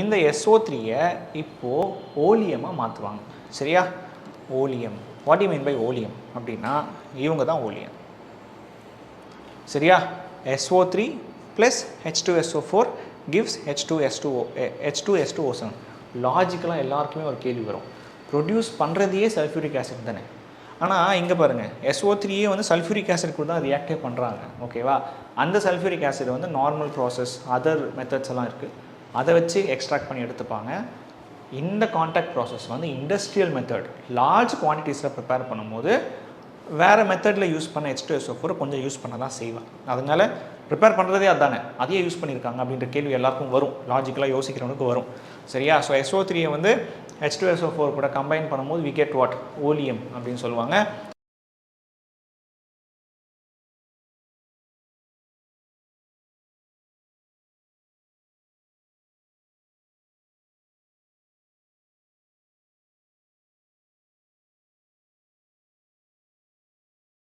இந்த SO3-ஐ இப்போது ஓலியமாக மாற்றுவாங்க. சரியா? ஓலியம். வாட் யூ மீன் பை ஓலியம் அப்படின்னா இவங்க தான் ஓலியம். சரியா? SO3 + H2SO4 gives H2S2O7. லாஜிக்கலாக எல்லாருக்குமே ஒரு கேள்வி வரும், ப்ரொடியூஸ் பண்ணுறதையே சல்ஃபியூரிக் ஆசிட் தானே, ஆனால் இங்கே பாருங்கள் SO3-யே வந்து சல்ஃபியூரிக் ஆசிட் கூட தான் ரியாக்டே பண்ணுறாங்க. ஓகேவா? அந்த சல்ஃபியூரிக் ஆசிட் வந்து நார்மல் ப்ராசஸ், அதர் மெத்தட்ஸ் எல்லாம் இருக்குது, அதை வச்சு எக்ஸ்ட்ராக்ட் பண்ணி எடுத்துப்பாங்க. இந்த கான்டாக்ட் ப்ராசஸ் வந்து இண்டஸ்ட்ரியல் மெத்தட், லார்ஜ் குவான்டிட்டிஸில் ப்ரிப்பேர் பண்ணும்போது வேறு மெத்தடில் யூஸ் பண்ண H2SO4 கொஞ்சம் யூஸ் பண்ண தான் செய்வேன். அதனால் ப்ரிப்பேர் பண்ணுறதே அதுதானே, அதையே யூஸ் பண்ணியிருக்காங்க அப்படின்ற கேள்வி எல்லாருக்கும் வரும், லாஜிக்கலாக யோசிக்கிறவனுக்கு வரும். சரியா? ஸோ SO3-ஐ வந்து H2SO4 கூட கம்பைன் பண்ணும்போது we get what? ஓலியம் அப்படின்னு சொல்லுவாங்க.